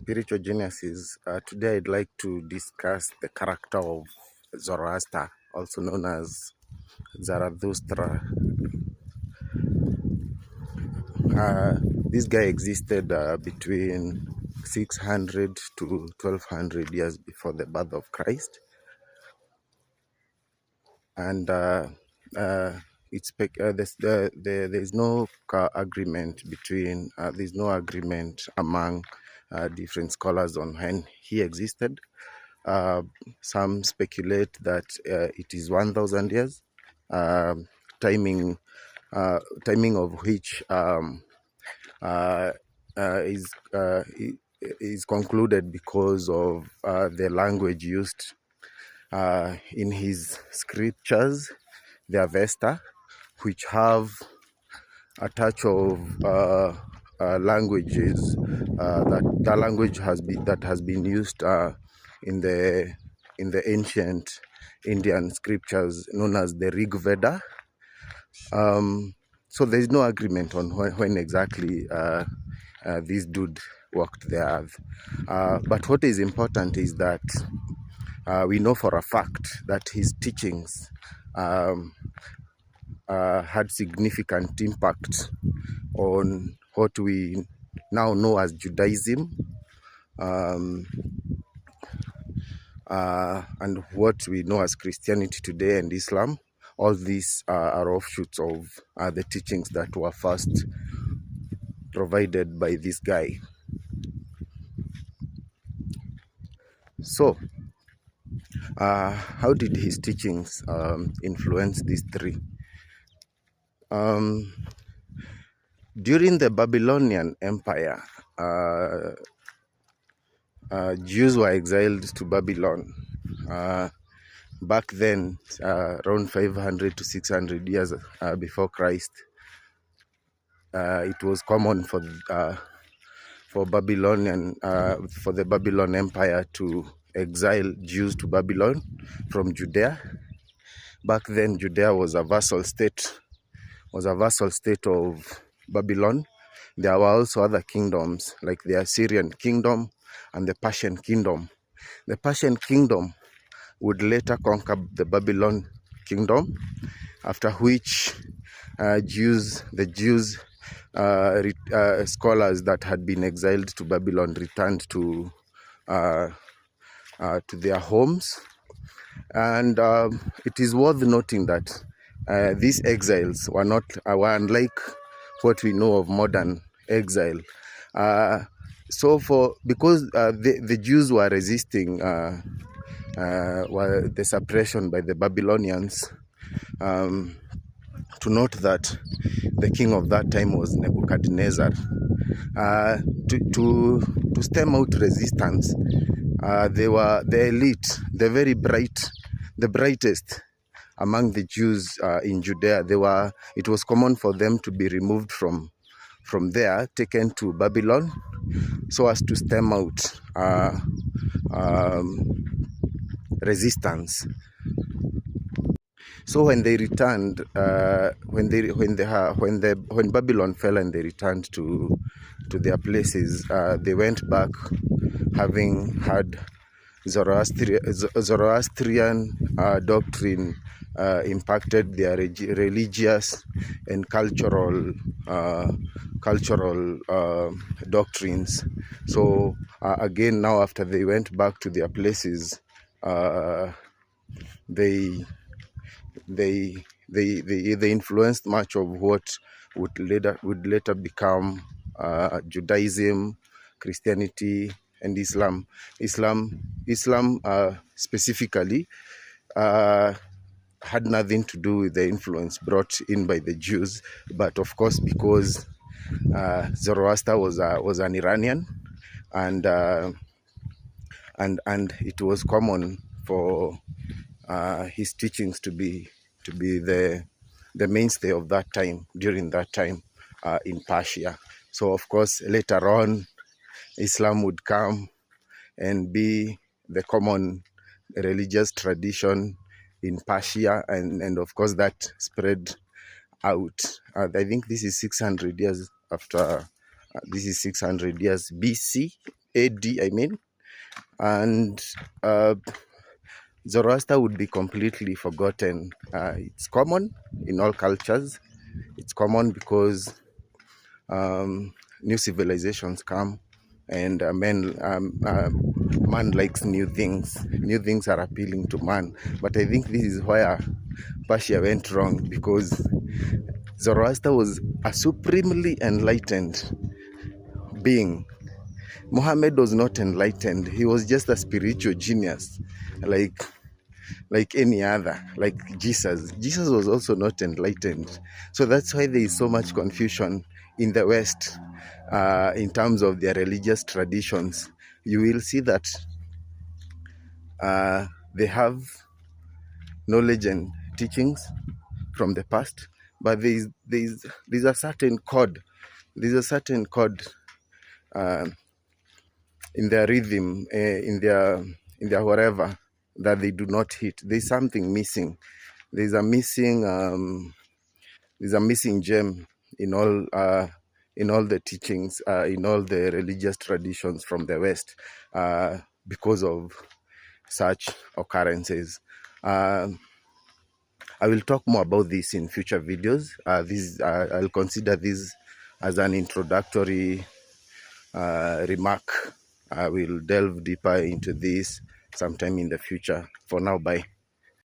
Spiritual geniuses. Today I'd like to discuss the character of Zoroaster, also known as Zarathustra. This guy existed between 600 to 1200 years before the birth of Christ, and there's no agreement between there's no agreement among different scholars on when he existed. Uh, some speculate that it is 1,000 years, um, timing timing of which uh, is is concluded because of the language used in his scriptures, the Avesta, which have a touch of languages that language has been used in the ancient Indian scriptures known as the Rig Veda. So there is no agreement on when exactly this dude walked the earth. But what is important is that we know for a fact that his teachings had significant impact on what we now know as Judaism, and what we know as Christianity today and Islam. All these are offshoots of the teachings that were first provided by this guy. So, how did his teachings influence these three? During the Babylonian Empire, Jews were exiled to Babylon. Back then, around 500 to 600 years before Christ, it was common for the Babylon Empire to exile Jews to Babylon from Judea. Back then, Judea was a vassal state of Babylon. There were also other kingdoms like the Assyrian kingdom and the Persian kingdom. The Persian kingdom would later conquer the Babylon kingdom, after which the Jews, scholars that had been exiled to Babylon returned to their homes. And it is worth noting that these exiles were unlike what we know of modern exile. Because the Jews were resisting the suppression by the Babylonians, to note that the king of that time was Nebuchadnezzar. To stem out resistance, they were the elite, the brightest among the Jews in Judea. It was common for them to be removed from there, taken to Babylon, so as to stem out resistance. So when they returned, when Babylon fell and they returned to their places, they went back having had Zoroastrian doctrine impacted their religious and cultural doctrines. So again, now after they went back to their places, they influenced much of what would later become Judaism, Christianity, and Islam. Islam specifically had nothing to do with the influence brought in by the Jews, but of course because Zoroaster was an Iranian, and it was common for his teachings to be the mainstay of that time, during that time in Persia. So of course later on Islam would come and be the common religious tradition in Persia, and of course that spread out. I think this is 600 years after. This is 600 years BC, AD, I mean. And Zoroaster would be completely forgotten. It's common in all cultures. It's common because new civilizations come, and man likes new things. New things are appealing to man. But I think this is where Persia went wrong, because Zoroaster was a supremely enlightened being. Muhammad was not enlightened. He was just a spiritual genius, like any other, like Jesus. Jesus was also not enlightened. So that's why there is so much confusion in the West in terms of their religious traditions. You will see that they have knowledge and teachings from the past, but there's a certain code. There's a certain code in their rhythm, in their whatever, that they do not hit. There's something missing. There's a missing gem in all the teachings, in all the religious traditions from the West, because of such occurrences. I will talk more about this in future videos. I'll consider this as an introductory remark. I will delve deeper into this sometime in the future. For now, bye.